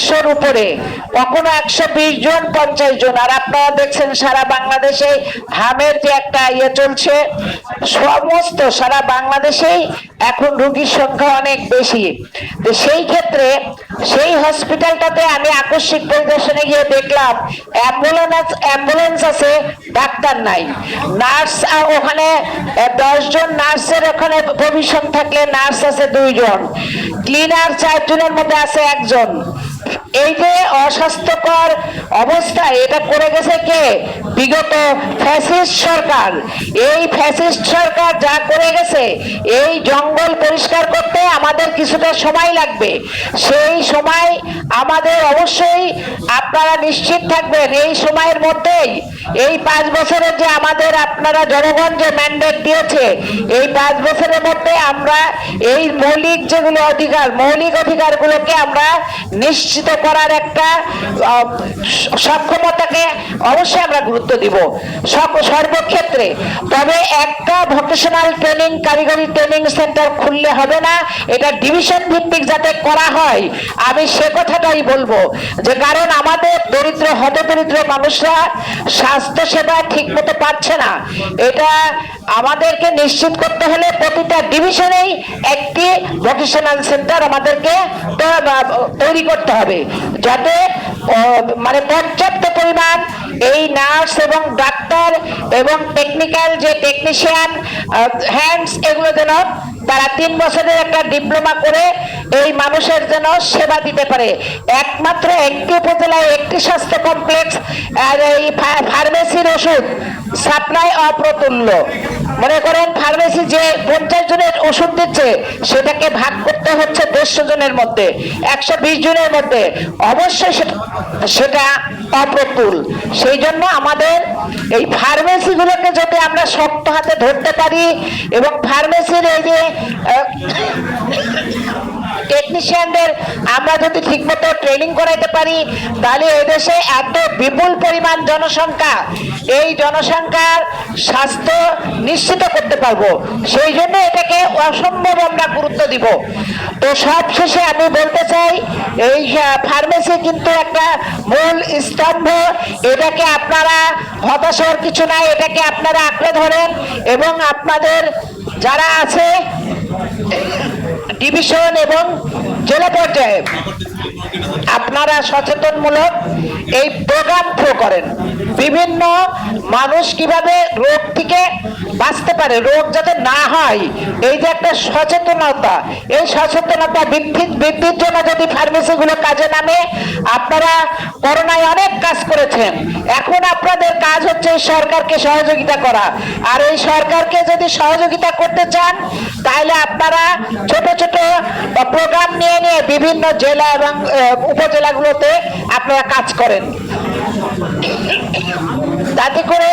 100-র উপরে, কখনো 120 জন 50 জন। আর আপনারা দেখছেন সারা বাংলাদেশে হামের যে একটা চলছে, সমস্ত সারা বাংলাদেশেই এখন রোগীর সংখ্যা অনেক বেশি। তো সেই ক্ষেত্রে সেই হসপিটালটাতে আমি আকস্মিক পরিদর্শনে গিয়ে দেখলাম অ্যাম্বুলেন্স আছে, ডাক্তার নাই। নার্স ওখানে 10 জন নার্সের ওখানে প্রভিশন থাকলে নার্স আছে 2 জন, ক্লিনার 4 জনের মধ্যে আছে 1 জন। এই যে অস্বাস্থ্যকর অবস্থা, এটা করে গেছে কে? বিগত ফ্যাসিস্ট সরকার। এই ফ্যাসিস্ট সরকার যা করে গেছে, এই জঙ্গল পরিষ্কার করতে আমাদের কিছুটা সময় লাগবে। সেই সময় আমাদের অবশ্যই আপনারা নিশ্চিত থাকবেন, এই সময়ের মধ্যেই এই 5 বছরের যে আমাদের আপনারা জনগণ যে ম্যান্ডেট দিয়েছে, এই 5 বছরের মধ্যে আমরা এই মৌলিক যেগুলো অধিকার, মৌলিক অধিকারগুলোকে আমরা নিশ্চিত করার একটা সক্ষমতাকে অবশ্যই আমরা গুরুত্ব দিব সর্বক্ষেত্রে। তবে একটা ভোকেশনাল ট্রেনিং, কারিগরি ট্রেনিং সেন্টার খুললে হবে না, এটা ডিভিশন ভিত্তিক যাতে করা হয়, আমি সে কথাটাই বলবো। যে কারণ আমাদের দরিদ্র হতদরিদ্র মানুষরা স্বাস্থ্য সেবা ঠিক মতো পাচ্ছে না, এটা আমাদেরকে নিশ্চিত করতে হলে প্রতিটা ডিভিশনেই একটি ভোকেশনাল সেন্টার আমাদেরকে তৈরি করতে হবে, যাতে মানে পর্যাপ্ত পরিমাণ এই নার্স এবং ডাক্তার এবং টেকনিক্যাল যে টেকনিশিয়ান হ্যান্ডস, এগুলো যেন তারা 3 বছরের একটা ডিপ্লোমা করে এই মানুষের যেন সেবা দিতে পারে। একমাত্র একটি উপজেলায় একটি স্বাস্থ্য কমপ্লেক্স, আর এই ফার্মেসির ওষুধ সাপ্লাই অপ্রতুল্য। মনে করেন ফার্মেসি যে 50 জনের ওষুধ দিচ্ছে, সেটাকে ভাগ করতে হচ্ছে 150 জনের মধ্যে, 120 জনের মধ্যে, অবশ্যই সেটা অপ্রতুল। সেই জন্য আমাদের এই ফার্মেসিগুলোকে যদি আমরা শক্ত হাতে ধরতে পারি এবং ফার্মেসির এই যে টেকনিশিয়ানদের আমরা যদি ঠিকমতো ট্রেনিং করাইতে পারি, তাহলে এদেশে এত বিপুল পরিমাণ জনসংখ্যা, এই জনসংখ্যার স্বাস্থ্য নিশ্চিত করতে পারবো। সেই জন্য এটাকে অসম্ভব আমরা গুরুত্ব দিব। তো সব শেষে আমি বলতে চাই, এই ফার্মেসি কিন্তু একটা মূল স্তম্ভ, এটাকে আপনারা হতাশ হওয়ার কিছু নাই, এটাকে আপনারা আঁকড়ে ধরেন এবং আপনাদের যারা আছে ডিভিশন এবং জেলা পর্যায়ে আপনারা সচেতনমূলক এই প্রোগ্রাম থ্রো করেন। বিভিন্ন মানুষ কিভাবে রোগ থেকে বাঁচতে পারে, রোগ যাতে না হয়, এই যে একটা সচেতনতা, এই সচেতনতা বৃদ্ধির জন্য যদি ফার্মেসিগুলো কাজে নামে, আপনারা করোনায় অনেক কাজ করেছেন, এখন আপনাদের কাজ হচ্ছে সরকারকে সহযোগিতা করা। আর এই সরকারকে যদি সহযোগিতা করতে চান, তাহলে আপনারা ছোট ছোট প্রোগ্রাম নিয়ে নিয়ে বিভিন্ন জেলা এবং উপজেলাগুলোতে আপনারা কাজ করেন, তাতে করে